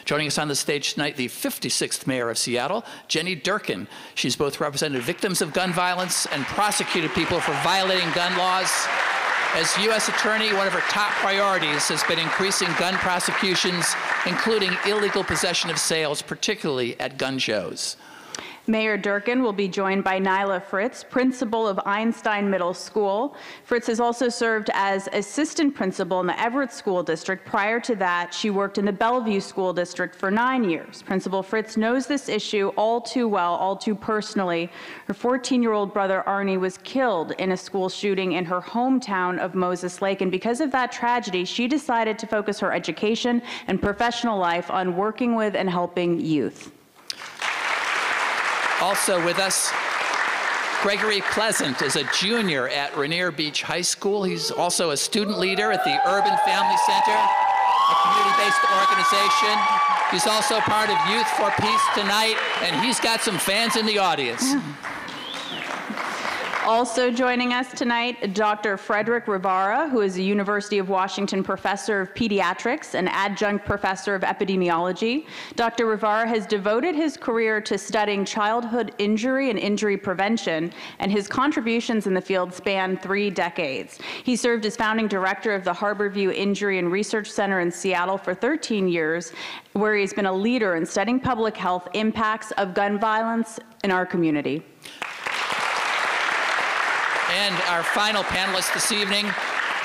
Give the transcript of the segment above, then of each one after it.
Joining us on the stage tonight, the 56th mayor of Seattle, Jenny Durkan. She's both represented victims of gun violence and prosecuted people for violating gun laws. As U.S. Attorney, one of her top priorities has been increasing gun prosecutions, including illegal possession of sales, particularly at gun shows. Mayor Durkan will be joined by Nyla Fritz, principal of Einstein Middle School. Fritz has also served as assistant principal in the Everett School District. Prior to that, she worked in the Bellevue School District for 9 years. Principal Fritz knows this issue all too well, all too personally. Her 14-year-old brother, Arnie, was killed in a school shooting in her hometown of Moses Lake, and because of that tragedy, she decided to focus her education and professional life on working with and helping youth. Also with us, Gregory Pleasant is a junior at Rainier Beach High School. He's also a student leader at the Urban Family Center, a community-based organization. He's also part of Youth for Peace tonight, and he's got some fans in the audience. Also joining us tonight, Dr. Frederick Rivara, who is a University of Washington professor of pediatrics and adjunct professor of epidemiology. Dr. Rivara has devoted his career to studying childhood injury and injury prevention, and his contributions in the field span 3 decades. He served as founding director of the Harborview Injury and Research Center in Seattle for 13 years, where he's been a leader in studying public health impacts of gun violence in our community. And our final panelist this evening,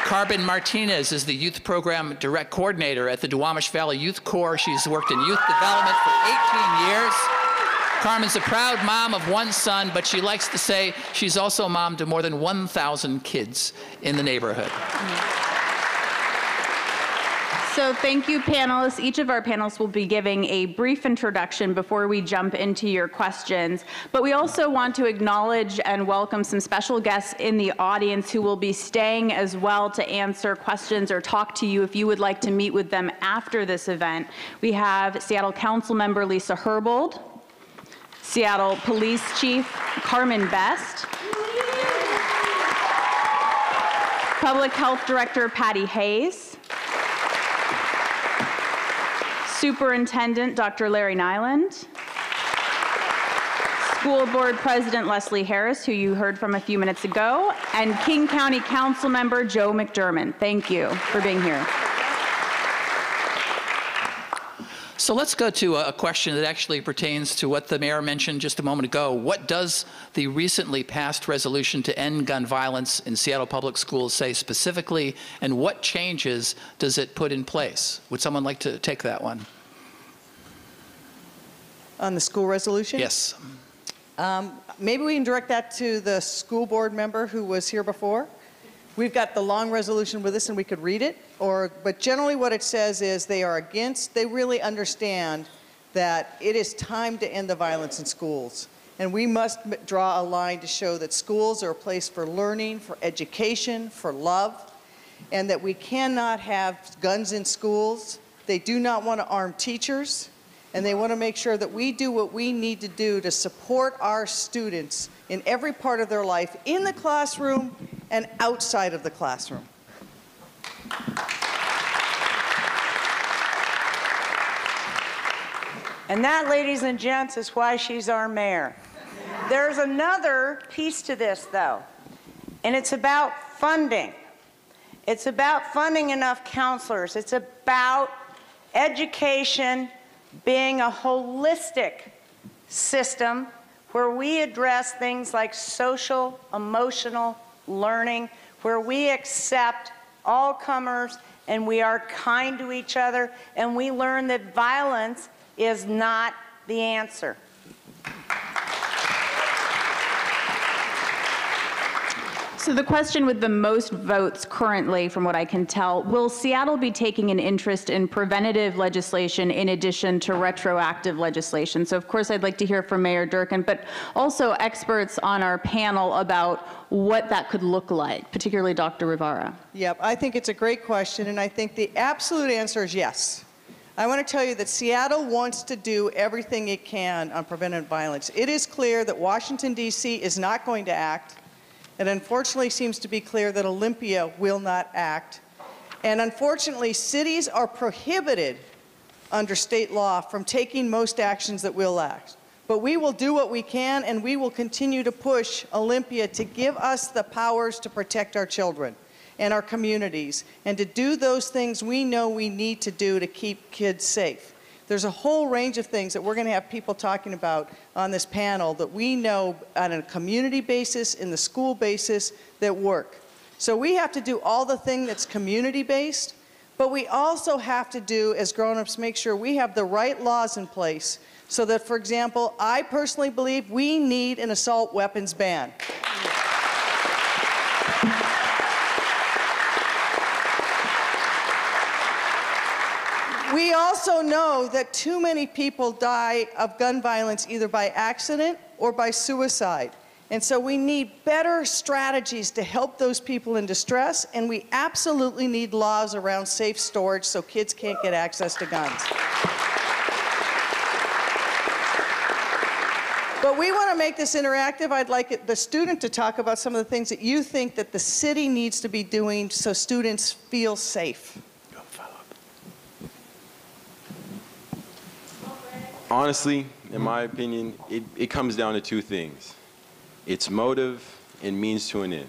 Carbon Martinez is the Youth Program Direct Coordinator at the Duwamish Valley Youth Corps. She's worked in youth development for 18 years. Carmen's a proud mom of 1 son, but she likes to say she's also mom to more than 1,000 kids in the neighborhood. So thank you, panelists. Each of our panelists will be giving a brief introduction before we jump into your questions. But we also want to acknowledge and welcome some special guests in the audience who will be staying as well to answer questions or talk to you if you would like to meet with them after this event. We have Seattle Council Member Lisa Herbold, Seattle Police Chief Carmen Best, Public Health Director Patty Hayes, Superintendent Dr. Larry Nyland, School Board President Leslie Harris, who you heard from a few minutes ago, and King County Council Member Joe McDermott. Thank you for being here. So let's go to a question that actually pertains to what the mayor mentioned just a moment ago. What does the recently passed resolution to end gun violence in Seattle Public Schools say specifically, and what changes does it put in place? Would someone like to take that one? On the school resolution? Yes. Maybe we can direct that to the school board member who was here before. We've got the long resolution with us and we could read it, but generally what it says is they really understand that it is time to end the violence in schools. And we must draw a line to show that schools are a place for learning, for education, for love, and that we cannot have guns in schools. They do not want to arm teachers, and they want to make sure that we do what we need to do to support our students in every part of their life, in the classroom and outside of the classroom. And that, ladies and gents, is why she's our mayor. There's another piece to this, though, and it's about funding. It's about funding enough counselors. It's about education being a holistic system where we address things like social, emotional learning, where we accept all comers and we are kind to each other, and we learn that violence is not the answer. So the question with the most votes currently, from what I can tell, will Seattle be taking an interest in preventative legislation in addition to retroactive legislation? So of course I'd like to hear from Mayor Durkan, but also experts on our panel about what that could look like, particularly Dr. Rivara. Yep, I think it's a great question, and I think the absolute answer is yes. I want to tell you that Seattle wants to do everything it can on preventive violence. It is clear that Washington, D.C. is not going to act. It unfortunately seems to be clear that Olympia will not act. And unfortunately, cities are prohibited under state law from taking most actions that will act. But we will do what we can, and we will continue to push Olympia to give us the powers to protect our children and our communities, and to do those things we know we need to do to keep kids safe. There's a whole range of things that we're going to have people talking about on this panel that we know on a community basis, in the school basis, that work. So we have to do all the thing that's community-based, but we also have to do, as grown-ups, make sure we have the right laws in place so that, for example, I personally believe we need an assault weapons ban. We also know that too many people die of gun violence either by accident or by suicide. And so we need better strategies to help those people in distress, and we absolutely need laws around safe storage so kids can't get access to guns. But we want to make this interactive. I'd like the student to talk about some of the things that you think that the city needs to be doing so students feel safe. Honestly, in my opinion, it comes down to two things. It's motive and means to an end.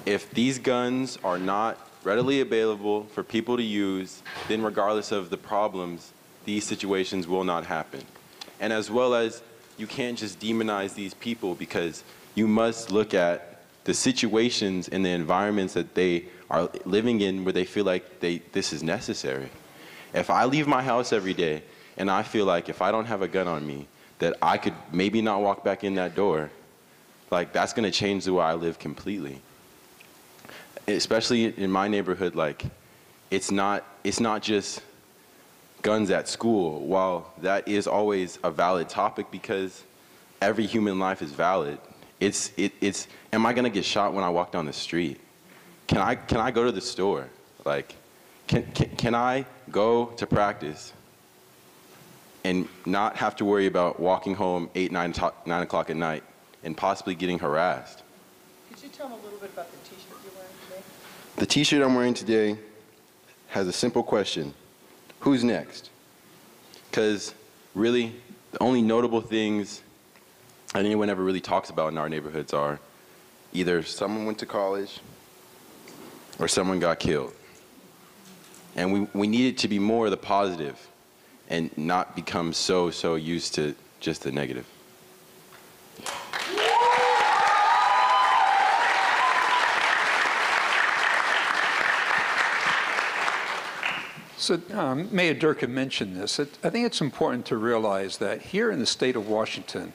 If these guns are not readily available for people to use, then regardless of the problems, these situations will not happen. And as well as, you can't just demonize these people, because you must look at the situations and the environments that they are living in where they feel like this is necessary. If I leave my house every day and I feel like if I don't have a gun on me, that I could maybe not walk back in that door, like that's gonna change the way I live completely. Especially in my neighborhood, like it's not just guns at school. While that is always a valid topic because every human life is valid, it's am I gonna get shot when I walk down the street? Can I go to the store? Like, can I go to practice and not have to worry about walking home 9 o'clock at night and possibly getting harassed? Could you tell them a little bit about the t-shirt you're wearing today? The t-shirt I'm wearing today has a simple question. Who's next? Because really, the only notable things that anyone ever really talks about in our neighborhoods are either Someone went to college. or someone got killed. And we need it to be more of the positive and not become so used to just the negative. So Mayor Durkan mentioned this. I think it's important to realize that here in the state of Washington,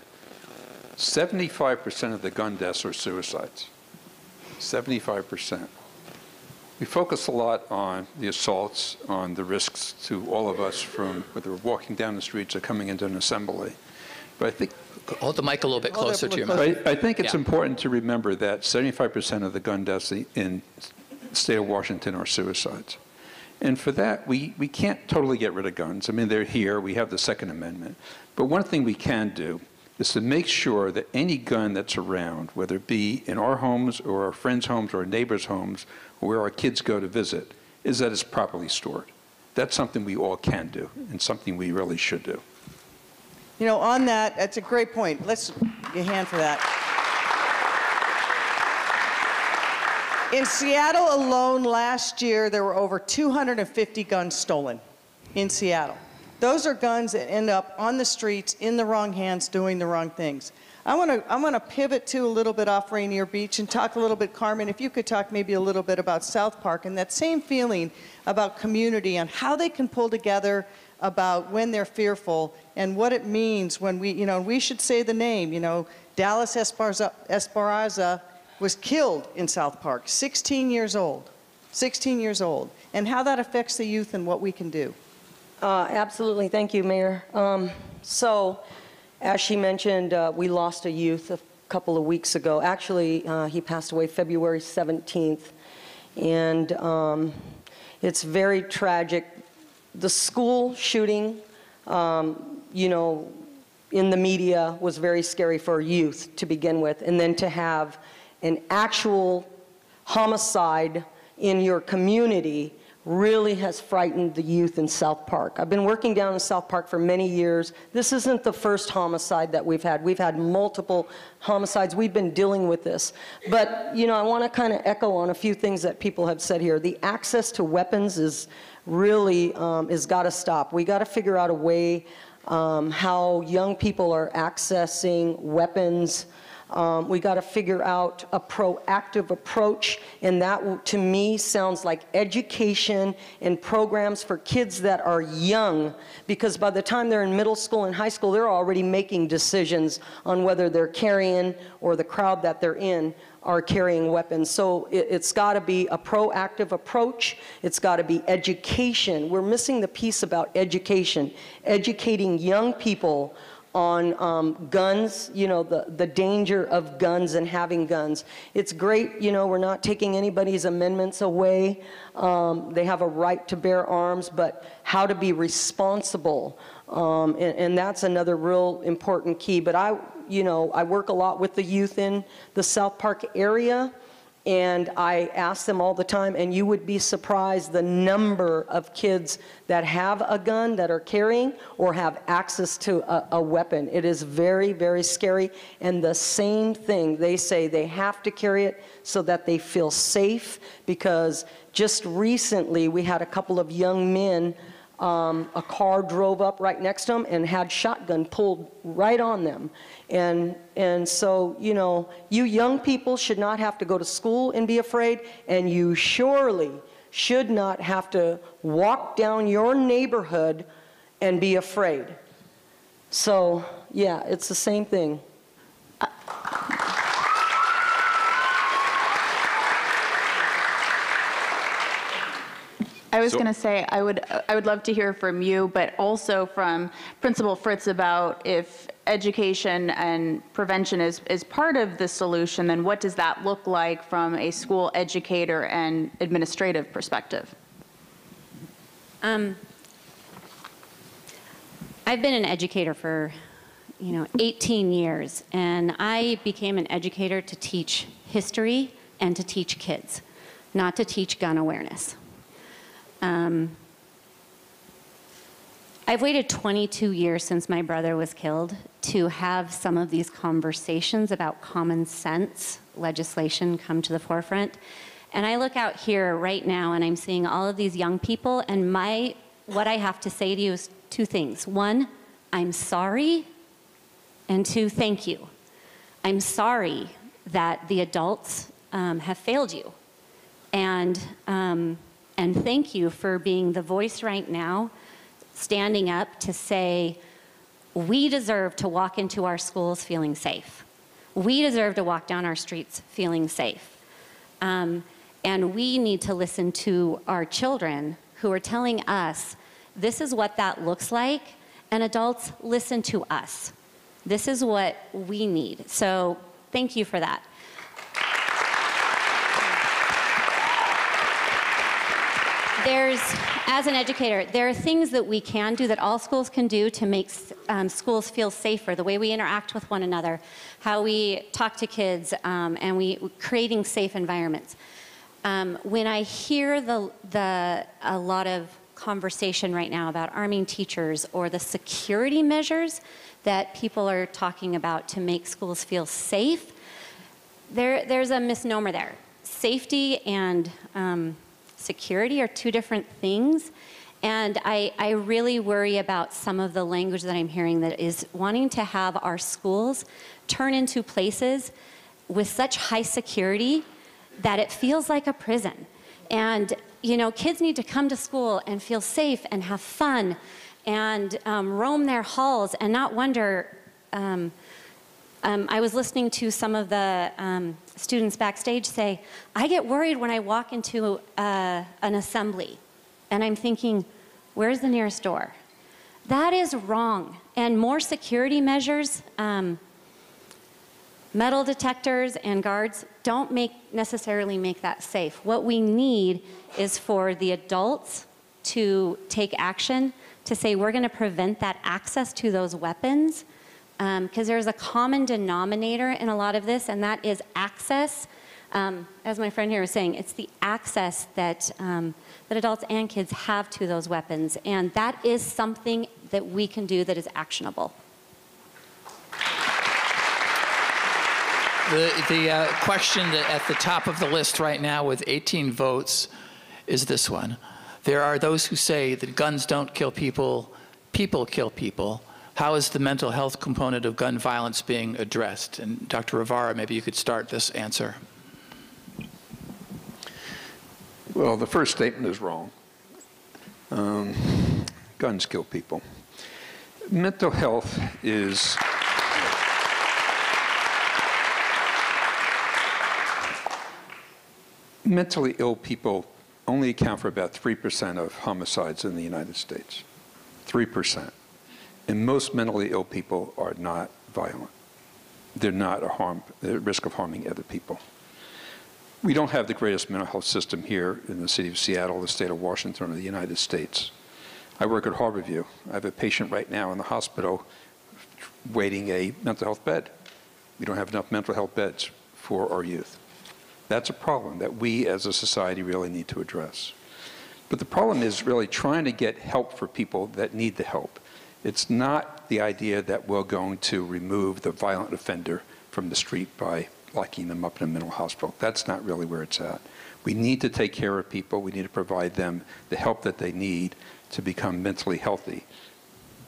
75% of the gun deaths are suicides. 75%. We focus a lot on the assaults, on the risks to all of us from whether we're walking down the streets or coming into an assembly. But I think Hold the mic a little bit closer to your mouth. I think it's Yeah. important to remember that 75% of the gun deaths in the state of Washington are suicides. And for that, we can't totally get rid of guns. I mean, they're here. We have the Second Amendment. But one thing we can do is to make sure that any gun that's around, whether it be in our homes or our friends' homes or our neighbors' homes, or where our kids go to visit, is that it's properly stored. That's something we all can do and something we really should do. You know, on that, that's a great point. Let's give you a hand for that. In Seattle alone last year, there were over 250 guns stolen in Seattle. Those are guns that end up on the streets, in the wrong hands, doing the wrong things. I want to pivot to a little bit off Rainier Beach and talk a little bit, Carmen, if you could talk maybe a little bit about South Park and that same feeling about community and how they can pull together about when they're fearful and what it means when we should say the name, Dallas Esparza was killed in South Park, 16 years old, and how that affects the youth and what we can do. Absolutely. Thank you, Mayor. So, as she mentioned, we lost a youth a couple of weeks ago. Actually, he passed away February 17th, and it's very tragic. The school shooting, in the media was very scary for youth to begin with, and then to have an actual homicide in your community really has frightened the youth in South Park. I've been working down in South Park for many years. This isn't the first homicide that we've had. We've had multiple homicides. We've been dealing with this. But, you know, I want to kind of echo on a few things that people have said here. The access to weapons is really, is got to stop. We got to figure out a way how young people are accessing weapons. We got to figure out a proactive approach, and that to me sounds like education and programs for kids that are young, because by the time they're in middle school and high school, they're already making decisions on whether they're carrying or the crowd that they're in are carrying weapons. So it's got to be a proactive approach. It's got to be education. We're missing the piece about education, educating young people on guns, you know, the danger of guns and having guns. It's great, you know, we're not taking anybody's amendments away. They have a right to bear arms, but how to be responsible. And that's another real important key. But I work a lot with the youth in the South Park area, and I ask them all the time, and you would be surprised the number of kids that have a gun, that are carrying, or have access to a weapon. It is very, very scary. And the same thing, they say they have to carry it so that they feel safe, because just recently we had a couple of young men, a car drove up right next to them and had shotgun pulled right on them. And so, you know, you young people should not have to go to school and be afraid, and you surely should not have to walk down your neighborhood and be afraid. So, yeah, it's the same thing. I was going to say I would love to hear from you, but also from Principal Fritz about if education and prevention is part of the solution, then what does that look like from a school educator and administrative perspective? I've been an educator for 18 years, and I became an educator to teach history and to teach kids, not to teach gun awareness. I've waited 22 years since my brother was killed to have some of these conversations about common sense legislation come to the forefront. And I look out here right now and I'm seeing all of these young people, and what I have to say to you is two things. One, I'm sorry, and two, thank you. I'm sorry that the adults have failed you. And thank you for being the voice right now, standing up to say, we deserve to walk into our schools feeling safe. We deserve to walk down our streets feeling safe. And we need to listen to our children who are telling us, this is what that looks like, and adults, listen to us. This is what we need. So thank you for that. As an educator, there are things that we can do, that all schools can do to make schools feel safer, the way we interact with one another, how we talk to kids, and creating safe environments. When I hear a lot of conversation right now about arming teachers or the security measures that people are talking about to make schools feel safe, there's a misnomer there. Safety and security are two different things, and I really worry about some of the language that I'm hearing that is wanting to have our schools turn into places with such high security that it feels like a prison. And kids need to come to school and feel safe and have fun and roam their halls and not wonder. I was listening to some of the students backstage say, I get worried when I walk into an assembly, and I'm thinking, where's the nearest door? That is wrong. And more security measures, metal detectors and guards don't necessarily make that safe. What we need is for the adults to take action, to say we're going to prevent that access to those weapons, because there's a common denominator in a lot of this, and that is access As my friend here was saying, it's the access that, that adults and kids have to those weapons, and that is something that we can do that is actionable. The question at the top of the list right now with 18 votes is this one. There are those who say that guns don't kill people, people kill people. How is the mental health component of gun violence being addressed? And Dr. Rivera, maybe you could start this answer. Well, the first statement is wrong. Guns kill people. Mental health is mentally ill people only account for about 3% of homicides in the United States. 3%. And most mentally ill people are not violent. They're not at risk of harming other people. We don't have the greatest mental health system here in the city of Seattle, the state of Washington, or the United States. I work at Harborview. I have a patient right now in the hospital waiting a mental health bed. We don't have enough mental health beds for our youth. That's a problem that we as a society really need to address. But the problem is really trying to get help for people that need the help. It's not the idea that we're going to remove the violent offender from the street by locking them up in a mental hospital. That's not really where it's at. We need to take care of people. We need to provide them the help that they need to become mentally healthy,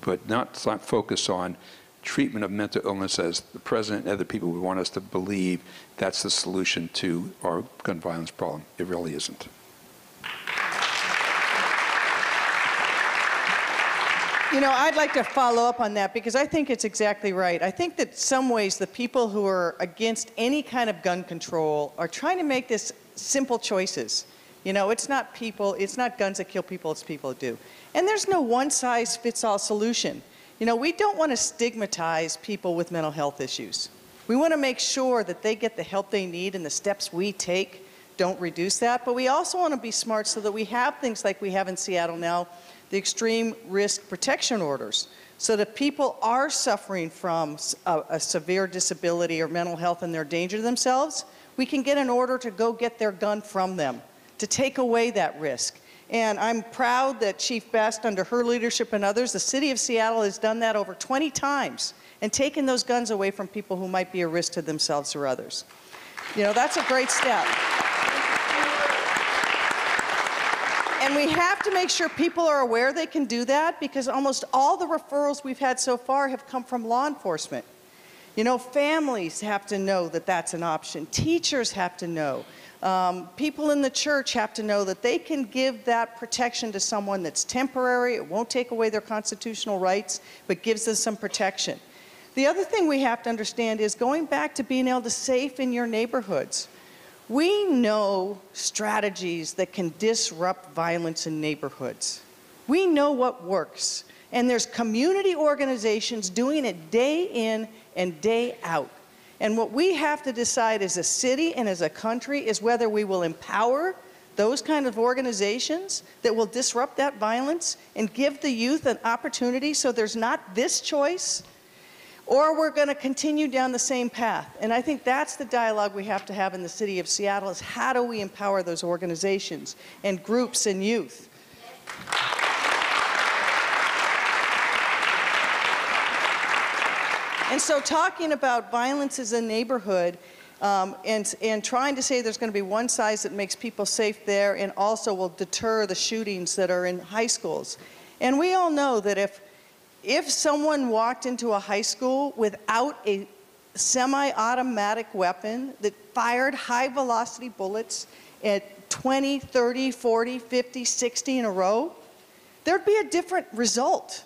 but not focus on treatment of mental illness as the president and other people would want us to believe that's the solution to our gun violence problem. It really isn't. You know, I'd like to follow up on that because I think it's exactly right. I think that some ways the people who are against any kind of gun control are trying to make this simple choices. You know, it's not people, it's not guns that kill people, it's people that do. And there's no one-size-fits-all solution. You know, we don't want to stigmatize people with mental health issues. We want to make sure that they get the help they need and the steps we take don't reduce that. But we also want to be smart so that we have things like we have in Seattle now, the extreme risk protection orders, so that people are suffering from a severe disability or mental health and they're a danger to themselves, we can get an order to go get their gun from them, to take away that risk. And I'm proud that Chief Best, under her leadership and others, the city of Seattle has done that over 20 times and taken those guns away from people who might be a risk to themselves or others. You know, that's a great step. And we have to make sure people are aware they can do that, because almost all the referrals we've had so far have come from law enforcement. You know, families have to know that that's an option. Teachers have to know. People in the church have to know that they can give that protection to someone that's temporary. It won't take away their constitutional rights, but gives us some protection. The other thing we have to understand is going back to being able to safe in your neighborhoods. We know strategies that can disrupt violence in neighborhoods. We know what works. And there's community organizations doing it day in and day out. And what we have to decide as a city and as a country is whether we will empower those kind of organizations that will disrupt that violence and give the youth an opportunity so there's not this choice, or we're going to continue down the same path. And I think that's the dialogue we have to have in the city of Seattle, is how do we empower those organizations and groups and youth? And so talking about violence as a neighborhood and trying to say there's going to be one size that makes people safe there and also will deter the shootings that are in high schools. And we all know that if someone walked into a high school without a semi-automatic weapon that fired high-velocity bullets at 20, 30, 40, 50, 60 in a row, there'd be a different result.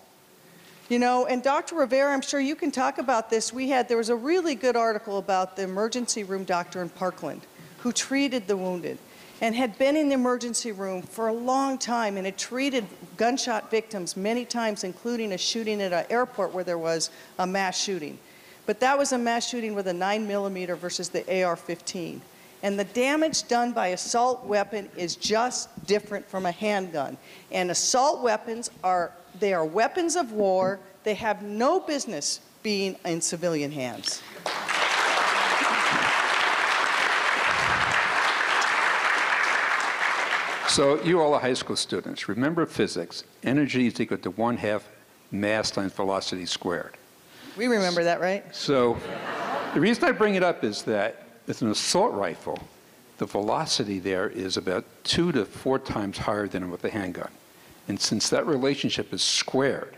You know, and Dr. Rivera, I'm sure you can talk about this. There was a really good article about the emergency room doctor in Parkland who treated the wounded and had been in the emergency room for a long time and had treated gunshot victims many times, including a shooting at an airport where there was a mass shooting. But that was a mass shooting with a 9mm versus the AR-15. And the damage done by assault weapon is just different from a handgun. And assault weapons they are weapons of war. They have no business being in civilian hands. So you all are high school students. Remember physics. Energy is equal to 1/2 mass times velocity squared. We remember that, right? So the reason I bring it up is that with an assault rifle, the velocity there is about 2 to 4 times higher than with a handgun. And since that relationship is squared,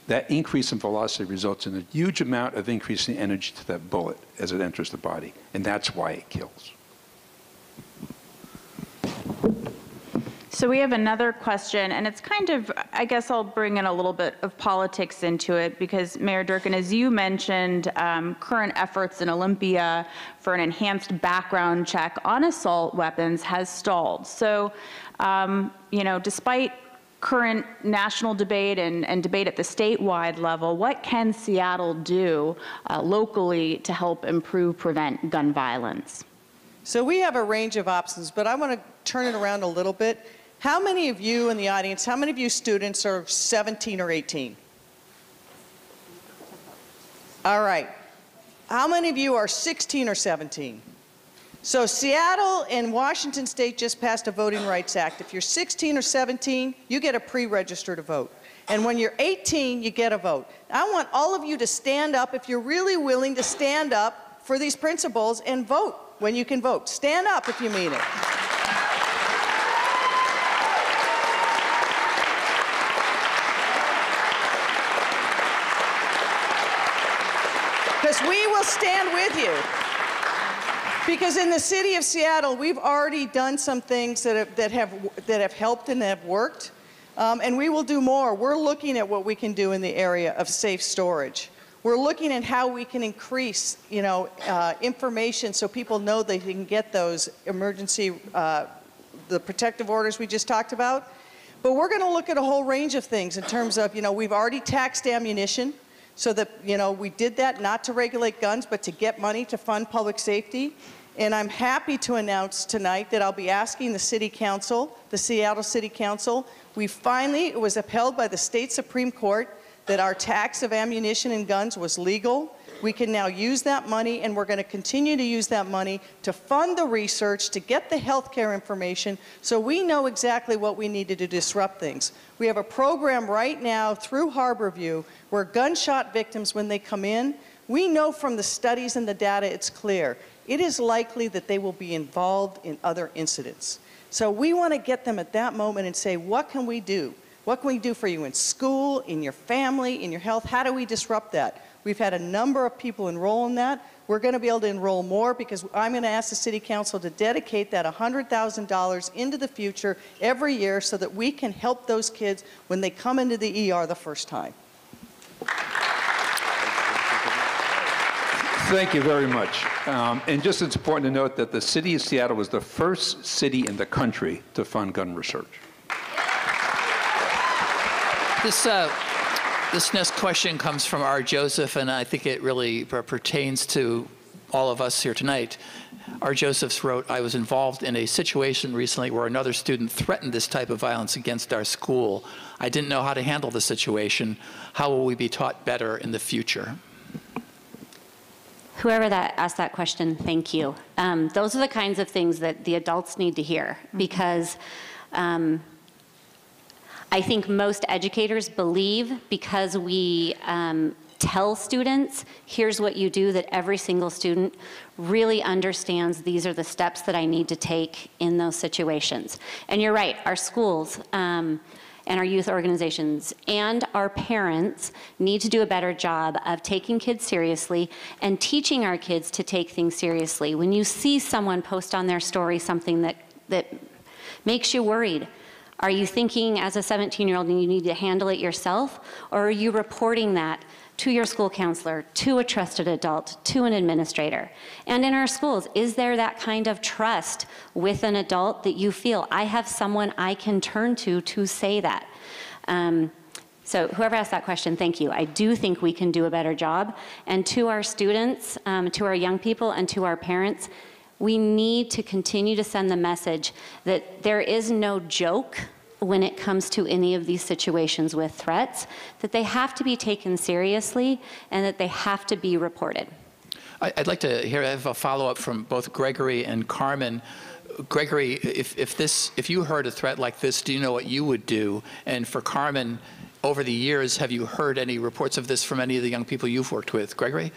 that increase in velocity results in a huge amount of increase in energy to that bullet as it enters the body. And that's why it kills. So we have another question, and it's kind of, I guess I'll bring in a little bit of politics into it, because Mayor Durkan, as you mentioned, current efforts in Olympia for an enhanced background check on assault weapons has stalled. So, despite current national debate and debate at the statewide level, what can Seattle do locally to help prevent gun violence? So we have a range of options, but I want to turn it around a little bit. How many of you in the audience, how many of you students are 17 or 18? All right. How many of you are 16 or 17? So Seattle and Washington State just passed a Voting Rights Act. If you're 16 or 17, you get a pre-register to vote. And when you're 18, you get a vote. I want all of you to stand up, if you're really willing to stand up for these principles and vote when you can vote. Stand up if you mean it. Because we will stand with you. Because in the city of Seattle, we've already done some things that have helped and have worked, and we will do more. We're looking at what we can do in the area of safe storage. We're looking at how we can increase, information so people know they can get those emergency, the protective orders we just talked about. But we're going to look at a whole range of things in terms of, we've already taxed ammunition. So that, we did that not to regulate guns, but to get money to fund public safety. And I'm happy to announce tonight that I'll be asking the City Council, the Seattle City Council, it was upheld by the state Supreme Court that our tax of ammunition and guns was legal. We can now use that money, and we're going to continue to use that money to fund the research, to get the healthcare information, so we know exactly what we need to do to disrupt things. We have a program right now through Harborview where gunshot victims, when they come in, we know from the studies and the data, it's clear. It is likely that they will be involved in other incidents. So we want to get them at that moment and say, what can we do? What can we do for you in school, in your family, in your health? How do we disrupt that? We've had a number of people enroll in that. We're going to be able to enroll more, because I'm going to ask the City Council to dedicate that $100,000 into the future every year so that we can help those kids when they come into the ER the first time. Thank you very much. And just it's important to note that the City of Seattle was the first city in the country to fund gun research. This next question comes from R. Joseph, and I think it really pertains to all of us here tonight. R. Joseph wrote, I was involved in a situation recently where another student threatened this type of violence against our school. I didn't know how to handle the situation. How will we be taught better in the future? Whoever asked that question, thank you. Those are the kinds of things that the adults need to hear, because I think most educators believe, because we tell students, here's what you do, that every single student really understands these are the steps that I need to take in those situations. And you're right, our schools and our youth organizations and our parents need to do a better job of taking kids seriously and teaching our kids to take things seriously. When you see someone post on their story something that makes you worried, are you thinking as a 17-year-old you need to handle it yourself, or are you reporting that to your school counselor, to a trusted adult, to an administrator? And in our schools, is there that kind of trust with an adult that you feel, I have someone I can turn to say that? So whoever asked that question, thank you. I do think we can do a better job. And to our students, to our young people, and to our parents, we need to continue to send the message that there is no joke when it comes to any of these situations with threats, that they have to be taken seriously and that they have to be reported. I'd like to have a follow-up from both Gregory and Carmen. Gregory, if you heard a threat like this, do you know what you would do? And for Carmen, over the years, have you heard any reports of this from any of the young people you've worked with? Gregory?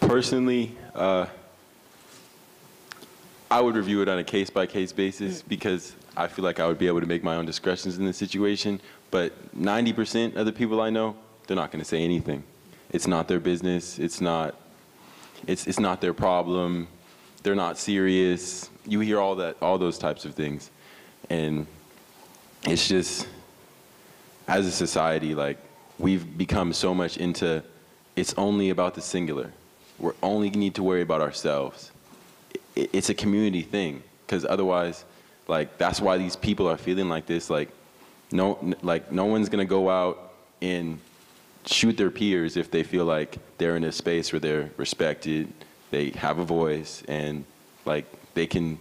Personally, I would review it on a case-by-case basis because I feel like I would be able to make my own discretions in the situation. But 90% of the people I know, they're not going to say anything. It's not their business. It's not their problem. They're not serious. You hear all those types of things. And it's just, as a society, like, we've become so much into, it's only about the singular. We only need to worry about ourselves. It's a community thing, because otherwise, like, that's why these people are feeling like this. Like no one's gonna go out and shoot their peers if they feel like they're in a space where they're respected, they have a voice, and like they can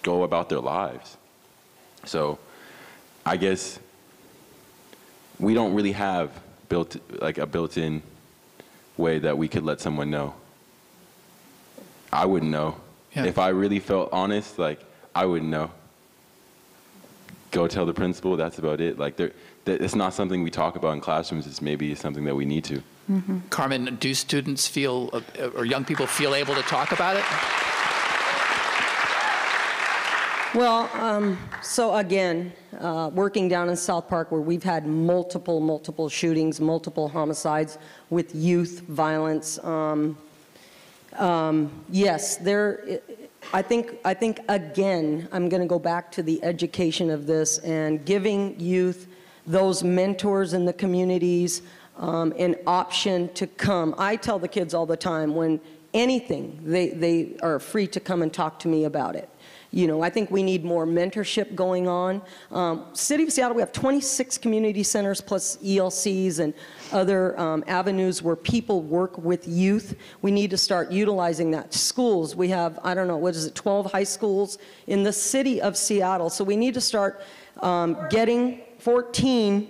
go about their lives. So I guess we don't really have a built-in way that we could let someone know. I wouldn't know. Yeah. If I really felt honest, like, I wouldn't know. Go tell the principal, that's about it. Like, it's not something we talk about in classrooms. It's maybe something that we need to. Mm-hmm. Carmen, do students feel, or young people feel able to talk about it? Well, so again, working down in South Park where we've had multiple shootings, multiple homicides with youth violence, yes, I think again, I'm going to go back to the education of this and giving youth, those mentors in the communities, an option to come. I tell the kids all the time, when anything, they are free to come and talk to me about it. You know, I think we need more mentorship going on. City of Seattle, we have 26 community centers plus ELCs and other avenues where people work with youth. We need to start utilizing that. Schools, we have, I don't know, 12 high schools in the city of Seattle. So we need to start getting 14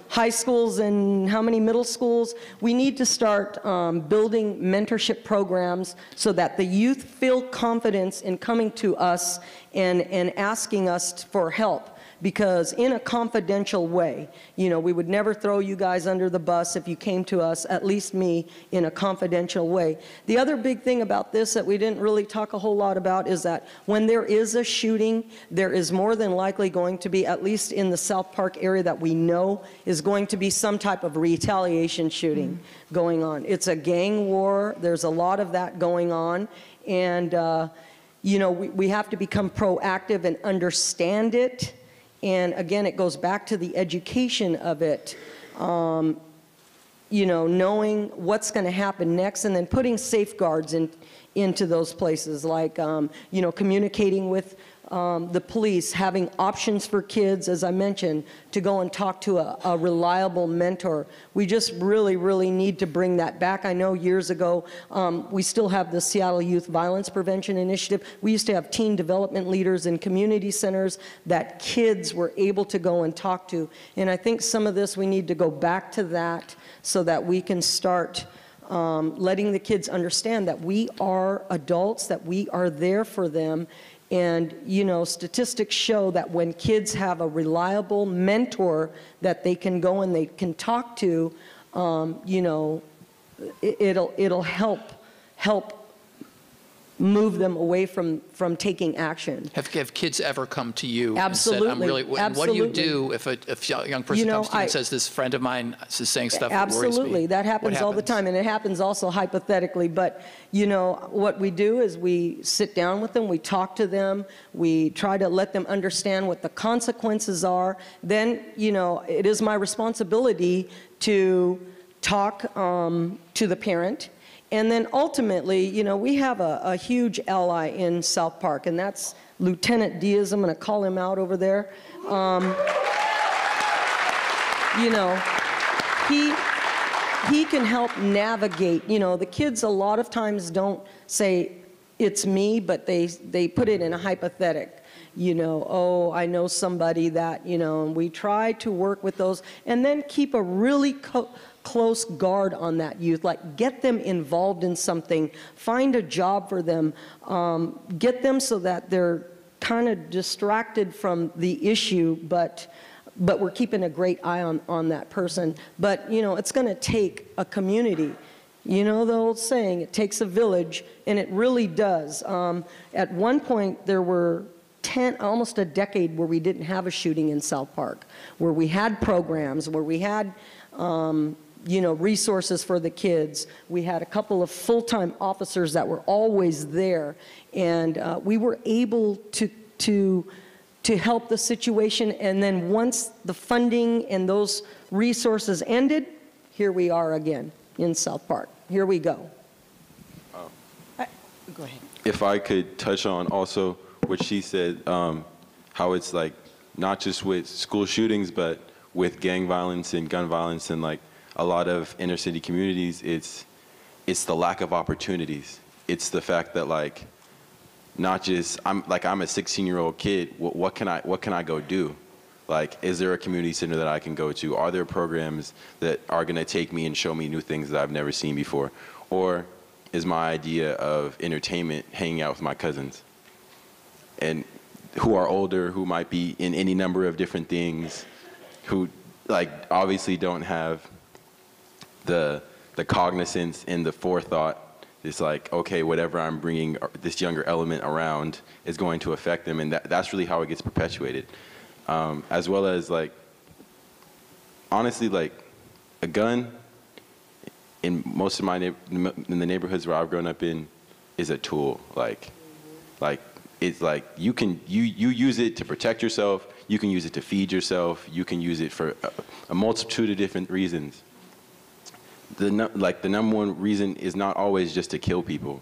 high schools and how many middle schools. We need to start building mentorship programs so that the youth feel confidence in coming to us and asking us for help. Because in a confidential way, you know, we would never throw you guys under the bus if you came to us, at least me, in a confidential way. The other big thing about this that we didn't really talk a whole lot about is that when there is a shooting, there is more than likely going to be, at least in the South Park area that we know, is going to be some type of retaliation shooting going on. It's a gang war. There's a lot of that going on. And, you know, we have to become proactive and understand it. And again, it goes back to the education of it, you know, knowing what's going to happen next and then putting safeguards into those places, like, you know, communicating with the police, having options for kids, as I mentioned, to go and talk to a reliable mentor. We just really need to bring that back. I know years ago, we still have the Seattle Youth Violence Prevention Initiative. We used to have teen development leaders in community centers that kids were able to go and talk to. And I think some of this, we need to go back to that so that we can start letting the kids understand that we are adults, that we are there for them. And, you know, statistics show that when kids have a reliable mentor that they can go and they can talk to, you know, it'll help move them away from taking action. Have kids ever come to you Absolutely. and said, I'm really, Absolutely. what do you do if a young person comes to you and says, this friend of mine is saying stuff that worries me? Absolutely, that happens all the time, and it happens also hypothetically. But, you know, what we do is we sit down with them, we talk to them, we try to let them understand what the consequences are. Then, you know, it is my responsibility to talk to the parent. And then ultimately, you know, we have a huge ally in South Park, and that's Lieutenant Diaz. I'm going to call him out over there. You know, he can help navigate. You know, the kids a lot of times don't say, it's me, but they put it in a hypothetical. you know, oh, I know somebody that, you know, and we try to work with those and then keep a really close guard on that youth, like get them involved in something, find a job for them, get them so that they're kind of distracted from the issue, but we're keeping a great eye on that person. But, you know, it's going to take a community. You know the old saying, it takes a village, and it really does. At one point, there were almost a decade where we didn't have a shooting in South Park, where we had programs, where we had, you know, resources for the kids. We had a couple of full-time officers that were always there, and we were able to help the situation. And then once the funding and those resources ended, here we are again in South Park. Here we go. Go ahead. If I could touch on also what she said, how it's like not just with school shootings, but with gang violence and gun violence and like a lot of inner city communities, it's the lack of opportunities. It's the fact that like, not just, I'm a 16-year-old kid, what can I go do? Like, is there a community center that I can go to? Are there programs that are gonna take me and show me new things that I've never seen before? Or is my idea of entertainment hanging out with my cousins? And who are older, who might be in any number of different things, who like obviously don't have the cognizance and the forethought. It's like, okay, whatever I'm bringing this younger element around is going to affect them, and that's really how it gets perpetuated. As well as like, honestly, like a gun in most of in the neighborhoods where I've grown up in is a tool. Like it's like you use it to protect yourself. You can use it to feed yourself. You can use it for a multitude of different reasons. The number one reason is not always just to kill people,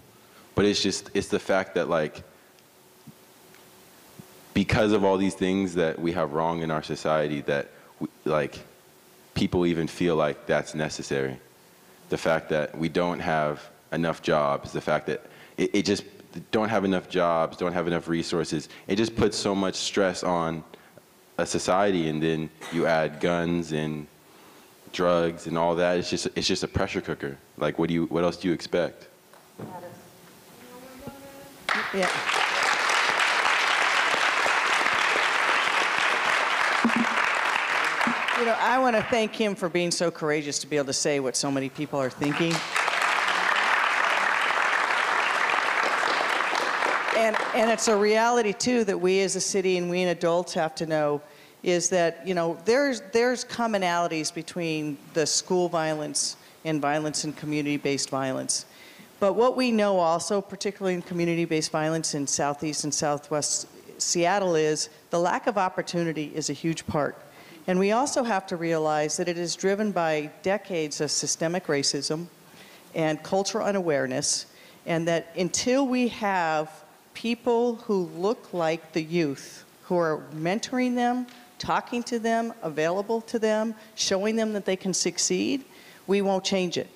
but it's the fact that like, because of all these things that we have wrong in our society, that like people even feel like that's necessary. The fact that we don't have enough jobs, the fact that it just don't have enough jobs, don't have enough resources, it just puts so much stress on a society, and then you add guns and drugs and all that. It's just a pressure cooker. Like, what else do you expect? Yeah. You know, I want to thank him for being so courageous to be able to say what so many people are thinking. And it's a reality, too, that we as a city and we and adults have to know is that, you know, there's commonalities between the school violence and community-based violence. But what we know also, particularly in community-based violence in Southeast and Southwest Seattle, is the lack of opportunity is a huge part. And we also have to realize that it is driven by decades of systemic racism and cultural unawareness, and that until we have people who look like the youth, who are mentoring them, talking to them, available to them, showing them that they can succeed, we won't change it.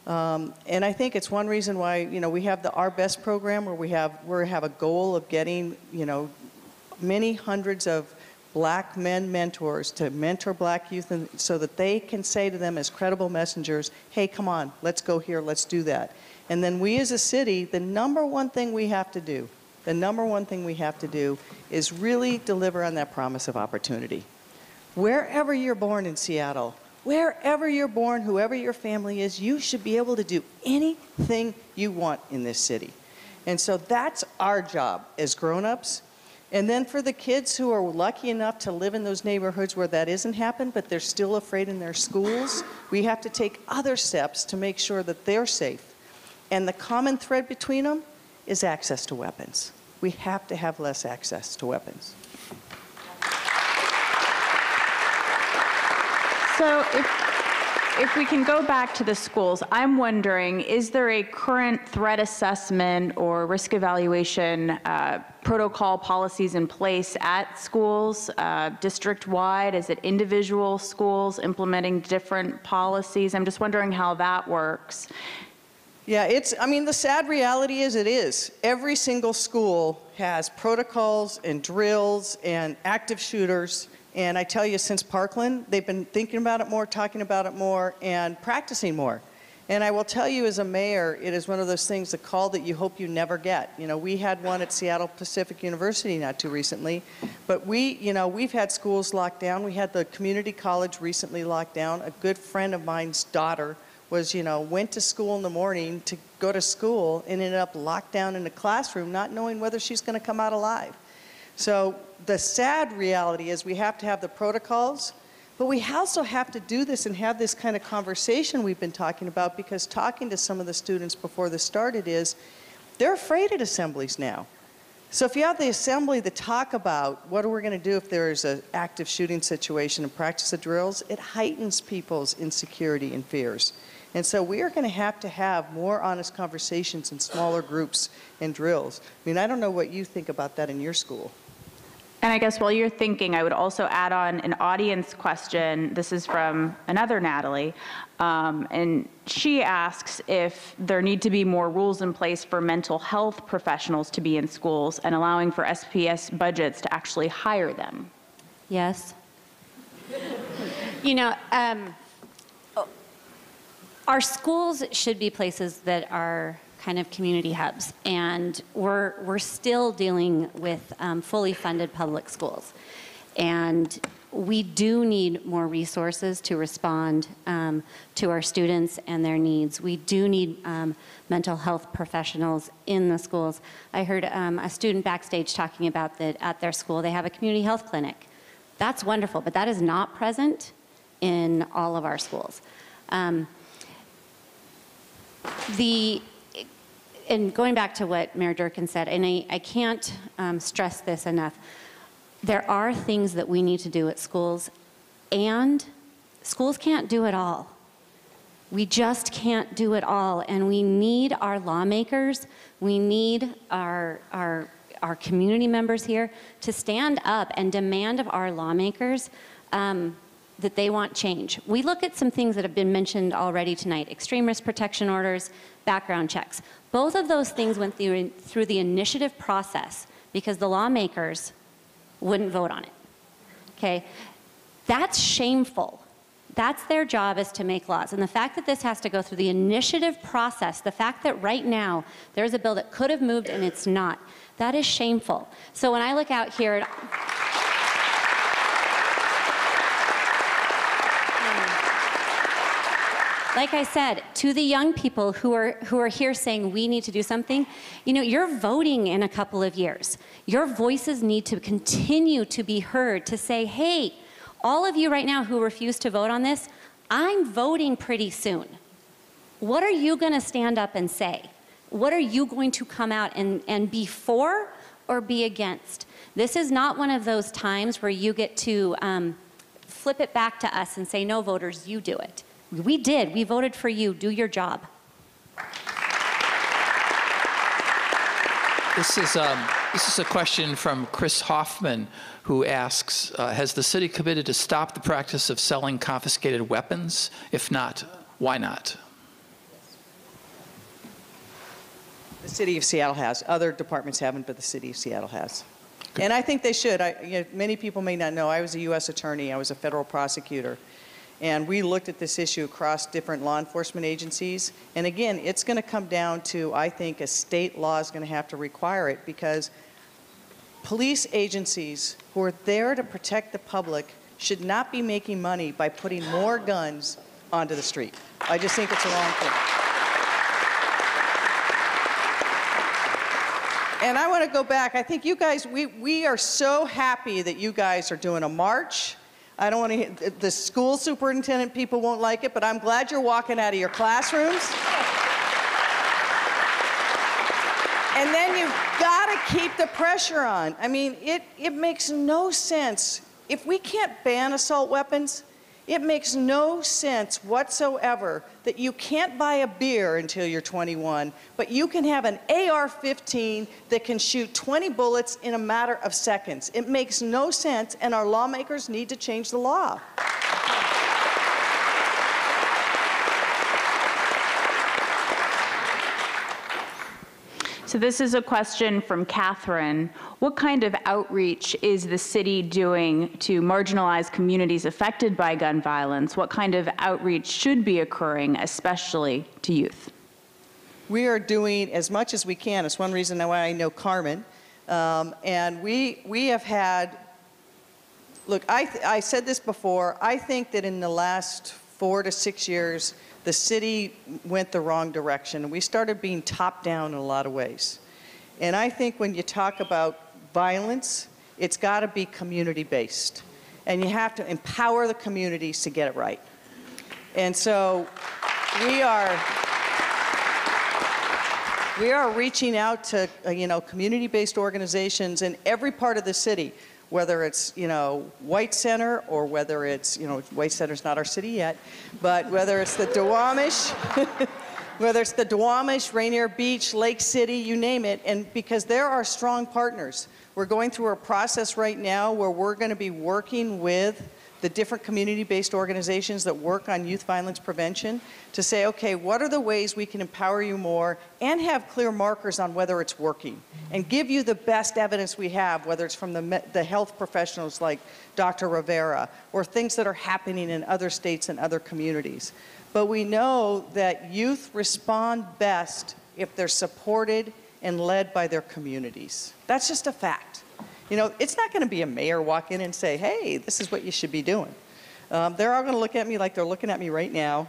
And I think it's one reason why, you know, we have the Our Best program, where we have a goal of getting, you know, many hundreds of black men mentors to mentor black youth, and so that they can say to them as credible messengers, hey, come on, let's go here, let's do that. And then we as a city, the number one thing we have to do is really deliver on that promise of opportunity. Wherever you're born in Seattle, wherever you're born, whoever your family is, you should be able to do anything you want in this city. And so that's our job as grown-ups. And then for the kids who are lucky enough to live in those neighborhoods where that isn't happening, but they're still afraid in their schools, we have to take other steps to make sure that they're safe. And the common thread between them is access to weapons. We have to have less access to weapons. So if we can go back to the schools, I'm wondering, is there a current threat assessment or risk evaluation protocol policies in place at schools, district-wide? Is it individual schools implementing different policies? I'm just wondering how that works. Yeah, I mean, the sad reality is it is. Every single school has protocols and drills and active shooters. And I tell you, since Parkland, they've been thinking about it more, talking about it more, and practicing more. And I will tell you, as a mayor, it is one of those things, the call that you hope you never get. You know, we had one at Seattle Pacific University not too recently, but we've had schools locked down. We had the community college recently locked down. A good friend of mine's daughter went to school in the morning to go to school and ended up locked down in a classroom, not knowing whether she's going to come out alive. So the sad reality is we have to have the protocols, but we also have to do this and have this kind of conversation we've been talking about, because talking to some of the students before this started is they're afraid at assemblies now. So if you have the assembly to talk about what are we going to do if there is an active shooting situation and practice the drills, it heightens people's insecurity and fears. And so we are going to have more honest conversations in smaller groups and drills. I mean, I don't know what you think about that in your school. And I guess while you're thinking, I would also add on an audience question. This is from another Natalie. And she asks if there need to be more rules in place for mental health professionals to be in schools and allowing for SPS budgets to actually hire them. Yes. You know, our schools should be places that are kind of community hubs, and we're still dealing with fully funded public schools, and we do need more resources to respond to our students and their needs. We do need mental health professionals in the schools. I heard a student backstage talking about that at their school they have a community health clinic. That's wonderful, but that is not present in all of our schools. And going back to what Mayor Durkan said, and I can't stress this enough, there are things that we need to do at schools, and schools can't do it all. We just can't do it all, and we need our lawmakers, we need our community members here to stand up and demand of our lawmakers that they want change. We look at some things that have been mentioned already tonight: extreme risk protection orders, background checks. Both of those things went through the initiative process because the lawmakers wouldn't vote on it, okay? That's shameful. That's their job, is to make laws. And the fact that this has to go through the initiative process, the fact that right now there's a bill that could have moved and it's not, that is shameful. So when I look out here, like I said, to the young people who are here saying we need to do something, you know, you're voting in a couple of years. Your voices need to continue to be heard to say, hey, all of you right now who refuse to vote on this, I'm voting pretty soon. What are you going to stand up and say? What are you going to come out and be for or be against? This is not one of those times where you get to flip it back to us and say, no, voters, you do it. We did. We voted for you. Do your job. This is a question from Chris Hoffman, who asks, has the city committed to stop the practice of selling confiscated weapons? If not, why not? The city of Seattle has. Other departments haven't, but the city of Seattle has. Okay. And I think they should. Many people may not know, I was a U.S. attorney. I was a federal prosecutor. And we looked at this issue across different law enforcement agencies. And again, it's going to come down to, I think, a state law is going to have to require it, because police agencies who are there to protect the public should not be making money by putting more guns onto the street. I just think it's the wrong thing. And I want to go back. I think you guys, we are so happy that you guys are doing a march. I don't want to, the school superintendent people won't like it, but I'm glad you're walking out of your classrooms. And then you've got to keep the pressure on. I mean, it makes no sense. If we can't ban assault weapons, it makes no sense whatsoever that you can't buy a beer until you're 21, but you can have an AR-15 that can shoot 20 bullets in a matter of seconds. It makes no sense, and our lawmakers need to change the law. So this is a question from Catherine. What kind of outreach is the city doing to marginalized communities affected by gun violence? What kind of outreach should be occurring, especially to youth? We are doing as much as we can. It's one reason why I know Carmen. And we have had, look, I said this before, I think that in the last 4 to 6 years, the city went the wrong direction. We started being top-down in a lot of ways. And I think when you talk about violence, it's got to be community-based. And you have to empower the communities to get it right. And so we are reaching out to, community-based organizations in every part of the city, whether it's, White Center or whether it's, White Center's not our city yet, but whether it's the Duwamish, Rainier Beach, Lake City, you name it, and because there are strong partners. We're going through a process right now where we're going to be working with the different community-based organizations that work on youth violence prevention to say, okay, what are the ways we can empower you more and have clear markers on whether it's working and give you the best evidence we have, whether it's from the health professionals like Dr. Rivera or things that are happening in other states and other communities. But we know that youth respond best if they're supported and led by their communities. That's just a fact. It's not going to be a mayor walk in and say, hey, this is what you should be doing. They're all going to look at me like they're looking at me right now.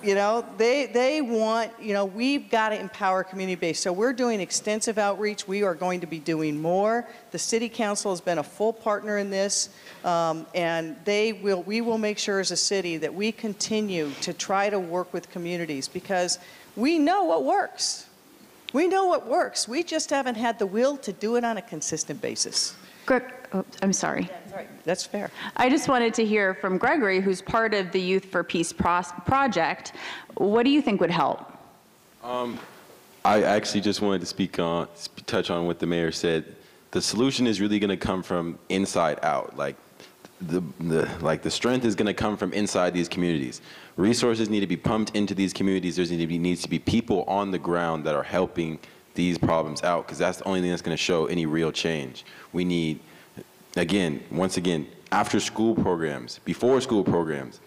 They want, we've got to empower community-based. So we're doing extensive outreach. We are going to be doing more. The City Council has been a full partner in this. And we will make sure as a city that we continue to try to work with communities because we know what works. We know what works. We just haven't had the will to do it on a consistent basis. I'm sorry. That's right. That's fair. I just wanted to hear from Gregory, who's part of the Youth for Peace project. What do you think would help? I actually just wanted to touch on what the mayor said. The solution is really going to come from inside out. Like the strength is going to come from inside these communities. Resources need to be pumped into these communities. There needs to be people on the ground that are helping these problems out because that's the only thing that's going to show any real change. We need, once again, after school programs, before school programs.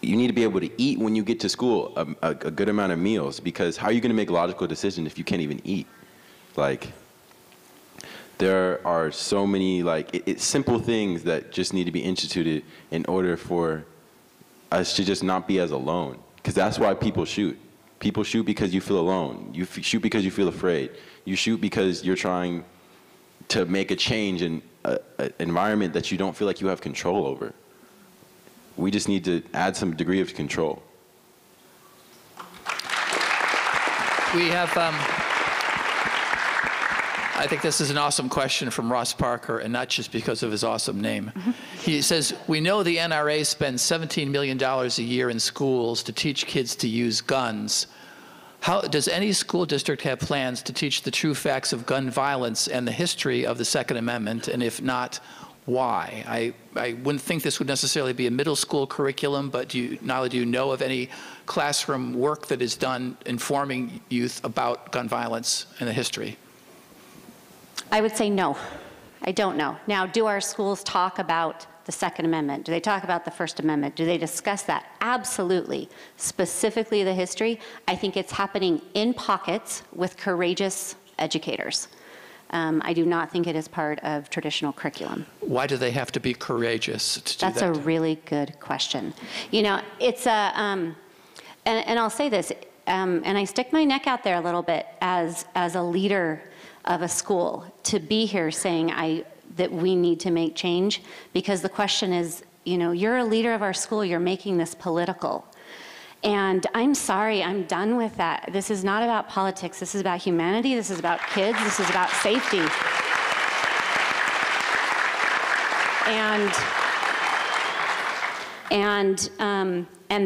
You need to be able to eat when you get to school a good amount of meals because how are you going to make logical decisions if you can't even eat? There are so many simple things that just need to be instituted in order for us to just not be as alone. Because that's why people shoot. People shoot because you feel alone. You shoot because you feel afraid. You shoot because you're trying to make a change in an environment that you don't feel like you have control over. We just need to add some degree of control. We have, I think this is an awesome question from Ross Parker, and not just because of his awesome name. He says, we know the NRA spends $17 million a year in schools to teach kids to use guns. How does any school district have plans to teach the true facts of gun violence and the history of the Second Amendment? And if not, why? I wouldn't think this would necessarily be a middle school curriculum, but Nyla, do you know of any classroom work that is done informing youth about gun violence and the history? I would say no. I don't know. Now, do our schools talk about the Second Amendment? Do they talk about the First Amendment? Do they discuss that? Absolutely. Specifically the history, I think it's happening in pockets with courageous educators. I do not think it is part of traditional curriculum. Why do they have to be courageous to do that? That's a really good question. It's a, and I'll say this, and I stick my neck out there a little bit as a leader of a school to be here saying that we need to make change, because the question is, you're a leader of our school, you're making this political. And I'm sorry, I'm done with that. This is not about politics, this is about humanity, this is about kids, this is about safety. And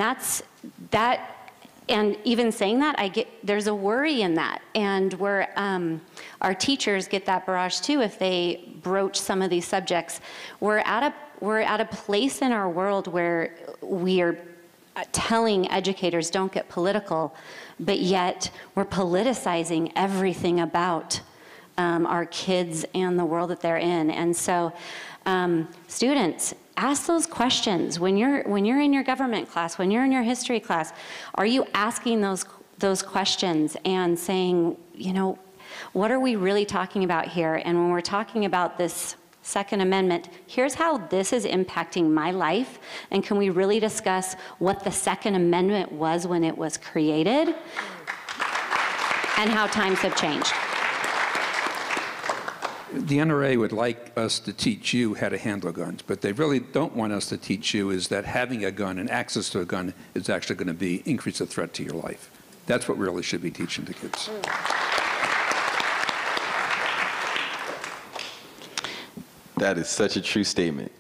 that's that. And even saying that, there's a worry in that. And our teachers get that barrage too if they broach some of these subjects. We're at a place in our world where we are telling educators don't get political, but yet we're politicizing everything about our kids and the world that they're in. And so students, ask those questions. When you're in your government class, when you're in your history class, are you asking those questions and saying, you know, what are we really talking about here? And when we're talking about this Second Amendment, here's how this is impacting my life, and can we really discuss what the Second Amendment was when it was created and how times have changed? The NRA would like us to teach you how to handle guns, but they really don't want us to teach you is that having a gun and access to a gun is actually going to increase the threat to your life. That's what we really should be teaching the kids. That is such a true statement.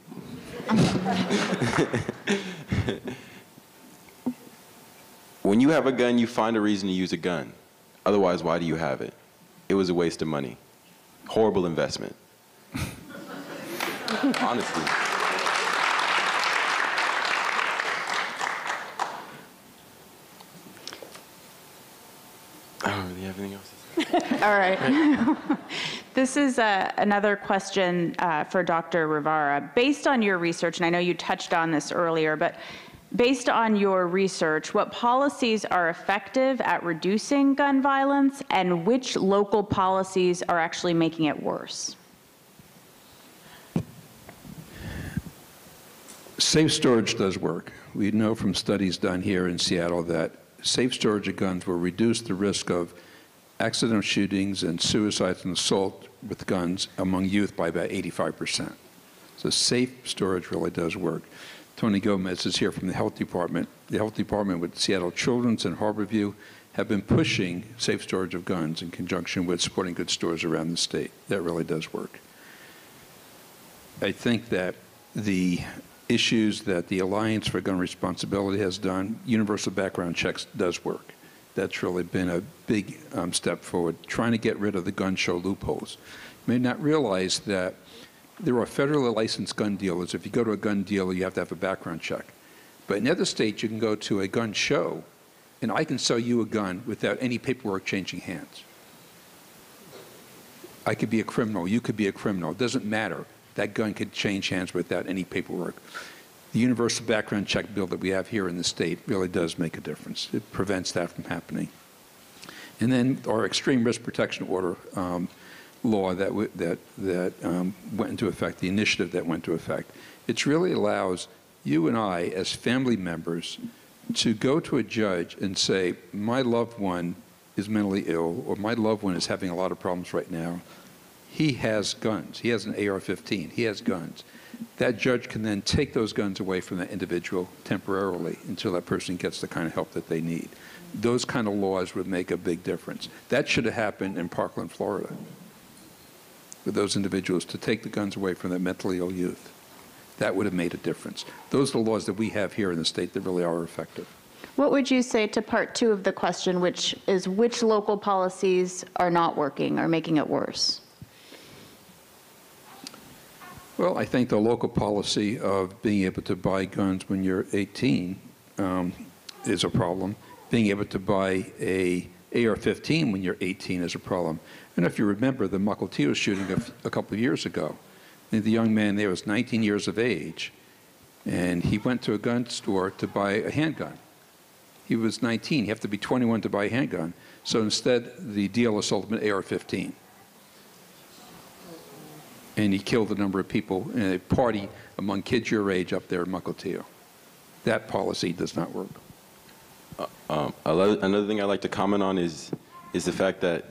When you have a gun, you find a reason to use a gun. Otherwise, why do you have it? It was a waste of money. Horrible investment. Honestly. I don't really have anything else to say. All right. This is another question for Dr. Rivera. Based on your research, and I know you touched on this earlier, but based on your research, what policies are effective at reducing gun violence, and which local policies are actually making it worse? Safe storage does work. We know from studies done here in Seattle that safe storage of guns will reduce the risk of accidental shootings and suicides and assault with guns among youth by about 85%. So safe storage really does work. Tony Gomez is here from the Health Department. The Health Department with Seattle Children's and Harborview have been pushing safe storage of guns in conjunction with sporting goods stores around the state. That really does work. I think that the issues that the Alliance for Gun Responsibility has done, universal background checks does work. That's really been a big step forward, trying to get rid of the gun show loopholes. You may not realize that there are federally licensed gun dealers. If you go to a gun dealer, you have to have a background check. But in other states, you can go to a gun show, and I can sell you a gun without any paperwork changing hands. I could be a criminal. You could be a criminal. It doesn't matter. That gun could change hands without any paperwork. The universal background check bill that we have here in the state really does make a difference. It prevents that from happening. And then our extreme risk protection order law that went into effect, the initiative that went into effect, it really allows you and I as family members to go to a judge and say, my loved one is mentally ill, or my loved one is having a lot of problems right now. He has guns. He has an AR-15. He has guns. That judge can then take those guns away from that individual temporarily until that person gets the kind of help that they need. Those kind of laws would make a big difference. That should have happened in Parkland, Florida, with those individuals to take the guns away from that mentally ill youth. That would have made a difference. Those are the laws that we have here in the state that really are effective. What would you say to part two of the question, which is which local policies are not working or making it worse? Well, I think the local policy of being able to buy guns when you're 18 is a problem. Being able to buy a AR-15 when you're 18 is a problem. And if you remember the Mukilteo shooting a couple of years ago, the young man there was 19 years of age, and he went to a gun store to buy a handgun. He was 19. You have to be 21 to buy a handgun. So instead, the dealer sold him an AR-15. And he killed a number of people in a party among kids your age up there in Mukilteo. That policy does not work. Another thing I'd like to comment on is the fact that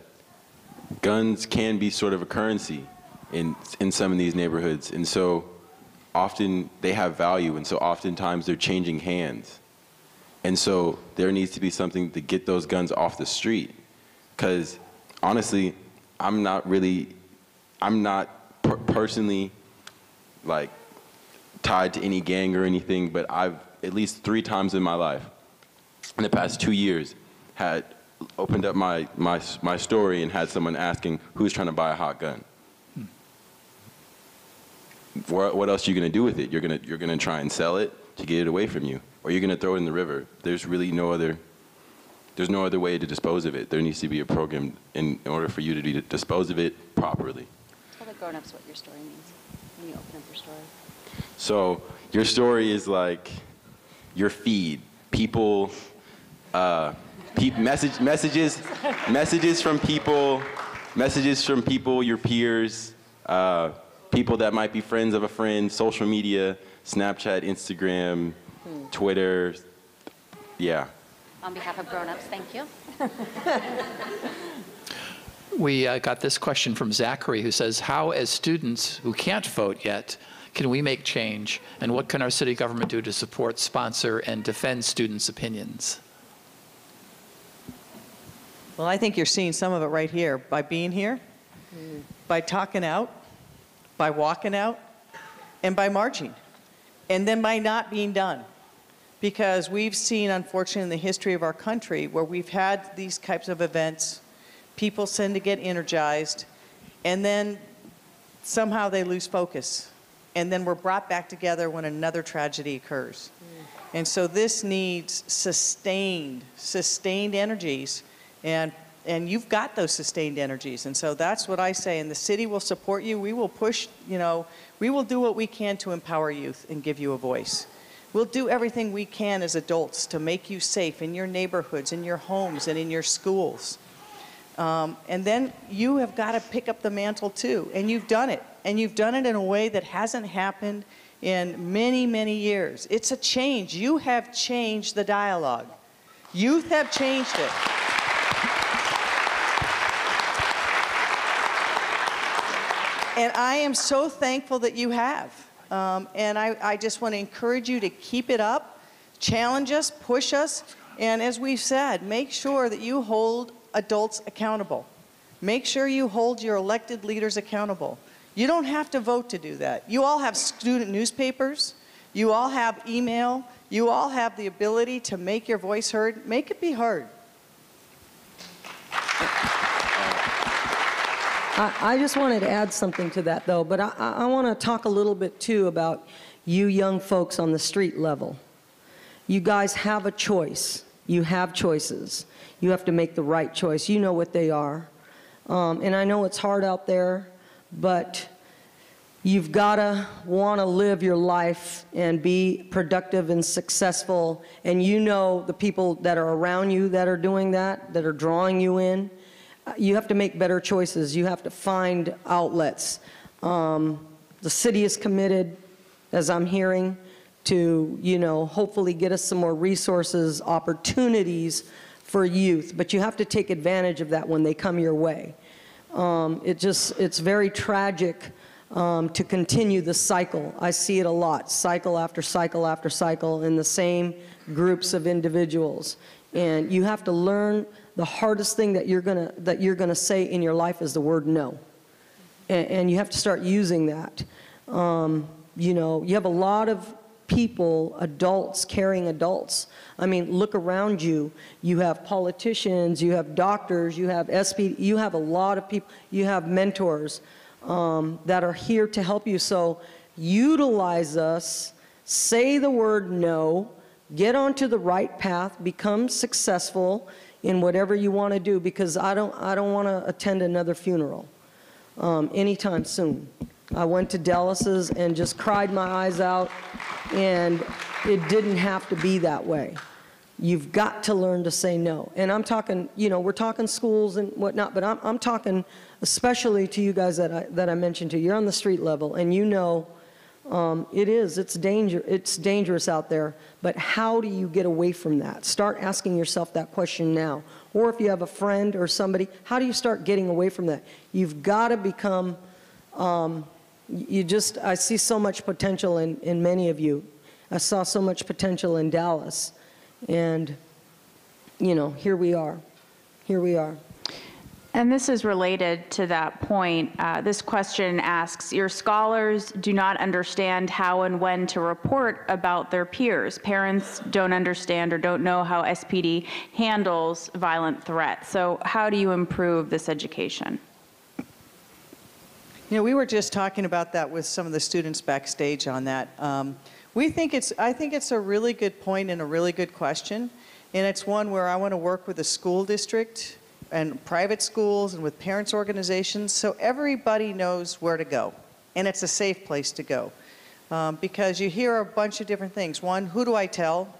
guns can be sort of a currency in some of these neighborhoods. And so often they have value, and so oftentimes they're changing hands. And so there needs to be something to get those guns off the street. Because honestly, I'm not personally like tied to any gang or anything, but I've at least 3 times in my life in the past 2 years had opened up my story and had someone asking who's trying to buy a hot gun. what else are you going to do with it? You're going to try and sell it to get it away from you, or you're going to throw it in the river. There's really no other way to dispose of it. There needs to be a program in order for you to dispose of it properly. Tell the grown-ups what your story means when you open up your story. So your story is like your feed. People, messages from people, your peers, people that might be friends of a friend, social media, Snapchat, Instagram, Twitter, yeah. On behalf of grown-ups, thank you. We got this question from Zachary, who says, how, as students who can't vote yet, can we make change? And what can our city government do to support, sponsor, and defend students' opinions? Well, I think you're seeing some of it right here by being here, by talking out, by walking out, and by marching, and then by not being done. Because we've seen, unfortunately, in the history of our country, where we've had these types of events, people tend to get energized, and then somehow they lose focus. And then we're brought back together when another tragedy occurs. And so this needs sustained energies, and you've got those sustained energies. And so that's what I say, and the city will support you. We will push, we will do what we can to empower youth and give you a voice. We'll do everything we can as adults to make you safe in your neighborhoods, in your homes, and in your schools. And then you have got to pick up the mantle too, and you've done it. And you've done it in a way that hasn't happened in many, many years. It's a change. You have changed the dialogue. Youth have changed it. And I am so thankful that you have. And I just want to encourage you to keep it up, challenge us, push us, and as we've said, make sure that you hold adults accountable. Make sure you hold your elected leaders accountable. You don't have to vote to do that. You all have student newspapers. You all have email. You all have the ability to make your voice heard. Make it be heard. I just wanted to add something to that, though, but I want to talk a little bit, too, about you young folks on the street level. You guys have a choice. You have choices. You have to make the right choice. You know what they are. And I know it's hard out there, but you've got to want to live your life and be productive and successful. And you know the people that are around you that are doing that are drawing you in. You have to make better choices. You have to find outlets. The city is committed, as I'm hearing, to, hopefully get us some more resources, opportunities for youth. But you have to take advantage of that when they come your way. It's very tragic to continue the cycle. I see it a lot, cycle after cycle after cycle in the same groups of individuals. And you have to learn the hardest thing that you're gonna say in your life is the word no. And you have to start using that. You have a lot of people, adults, caring adults. I mean, look around you. You have politicians, you have doctors, you have SP, you have a lot of people, you have mentors that are here to help you. So utilize us, say the word no, get onto the right path, become successful in whatever you want to do, because I don't want to attend another funeral anytime soon. I went to Dallas's and just cried my eyes out, and it didn't have to be that way. You've got to learn to say no. And I'm talking, we're talking schools and whatnot, but I'm talking especially to you guys that I mentioned to you. You're on the street level, and it's dangerous out there, but how do you get away from that? Start asking yourself that question now. Or if you have a friend or somebody, how do you start getting away from that? You've got to become, I see so much potential in many of you. I saw so much potential in Dallas, and, here we are. Here we are. And this is related to that point. This question asks, your scholars do not understand how and when to report about their peers. Parents don't understand or don't know how SPD handles violent threats. So how do you improve this education? You know, we were just talking about that with some of the students backstage on that. I think it's a really good point and a really good question, and it's one where I want to work with the school district and private schools and with parents' organizations so everybody knows where to go, and it's a safe place to go. Because you hear a bunch of different things. One, who do I tell?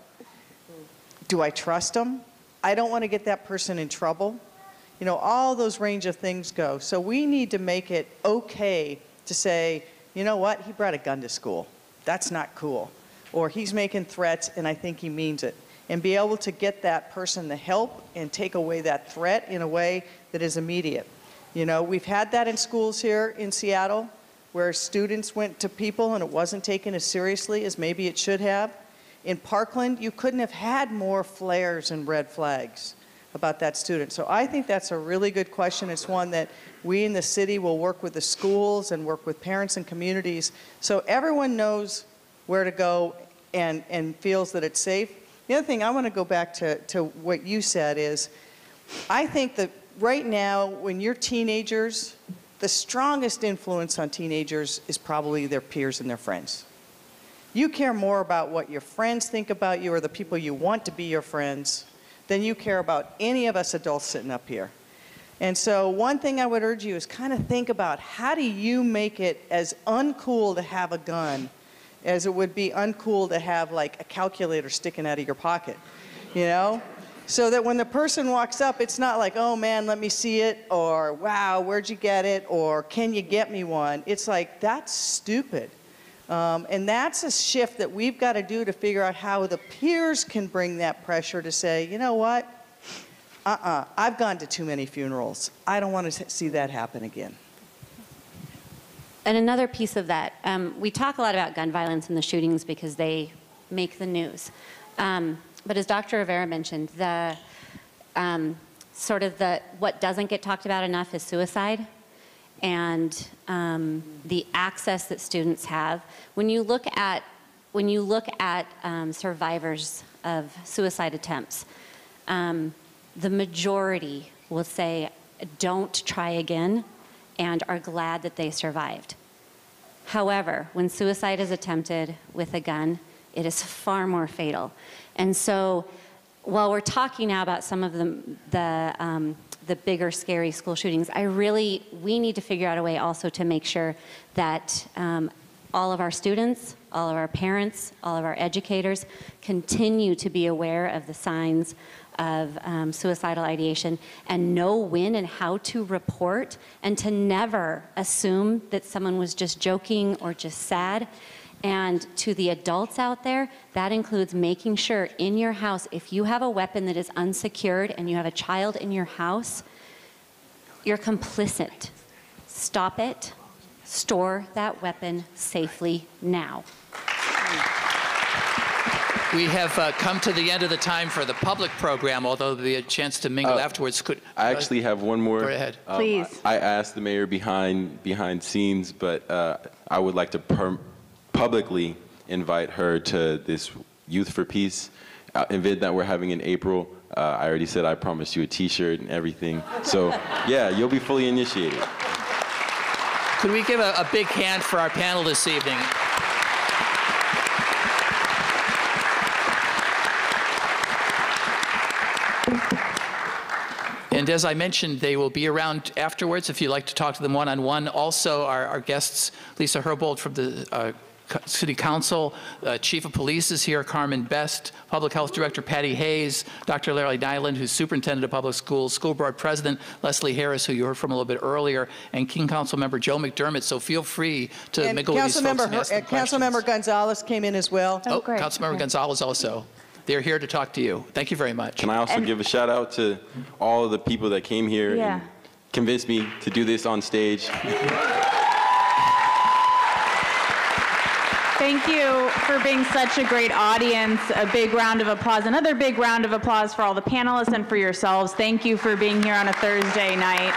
Do I trust them? I don't want to get that person in trouble. You know, all those range of things go. So we need to make it okay to say, you know what, he brought a gun to school. That's not cool. Or he's making threats and I think he means it. And be able to get that person the help and take away that threat in a way that is immediate. You know, we've had that in schools here in Seattle where students went to people and it wasn't taken as seriously as maybe it should have. In Parkland, you couldn't have had more flares and red flags about that student. So I think that's a really good question. It's one that we in the city will work with the schools and work with parents and communities so everyone knows where to go and feels that it's safe. The other thing I want to go back to what you said is, I think that right now when you're teenagers, the strongest influence on teenagers is probably their peers and their friends. You care more about what your friends think about you or the people you want to be your friends than you care about any of us adults sitting up here. And so one thing I would urge you is kind of think about how do you make it as uncool to have a gun as it would be uncool to have like a calculator sticking out of your pocket, you know? So that when the person walks up, it's not like, oh man, let me see it, or wow, where'd you get it, or can you get me one? It's like, that's stupid. And that's a shift that we've got to do to figure out how the peers can bring that pressure to say, you know what, I've gone to too many funerals. I don't want to see that happen again. And another piece of that, we talk a lot about gun violence and the shootings because they make the news. But as Dr. Rivera mentioned, the what doesn't get talked about enough is suicide and the access that students have. When you look at survivors of suicide attempts, the majority will say, don't try again, and are glad that they survived. However, when suicide is attempted with a gun, it is far more fatal. And so while we're talking now about some of the bigger, scary school shootings, we need to figure out a way also to make sure that all of our students, all of our parents, all of our educators continue to be aware of the signs of suicidal ideation and know when and how to report, and to never assume that someone was just joking or just sad. And to the adults out there, that includes making sure in your house, if you have a weapon that is unsecured and you have a child in your house, you're complicit. Stop it. Store that weapon safely now. We have come to the end of the time for the public program, although there'll be a chance to mingle afterwards. I actually have one more. Go ahead. Please. I asked the mayor behind scenes, but I would like to publicly invite her to this Youth for Peace event that we're having in April. I already said I promised you a T-shirt and everything. So yeah, you'll be fully initiated. Could we give a big hand for our panel this evening? And as I mentioned, they will be around afterwards if you'd like to talk to them one-on-one. Also, our guests, Lisa Herbold from the City Council, Chief of Police is here, Carmen Best, Public Health Director Patty Hayes, Dr. Larry Nyland, who's Superintendent of Public Schools, School Board President Leslie Harris, who you heard from a little bit earlier, and King Council Member Joe McDermott. So feel free to mingle with these folks and ask them questions. Councilmember Gonzalez came in as well. Oh, Councilmember Gonzalez also. They're here to talk to you. Thank you very much. Can I also give a shout out to all of the people that came here and convinced me to do this on stage? Thank you for being such a great audience. A big round of applause. Another big round of applause for all the panelists and for yourselves. Thank you for being here on a Thursday night.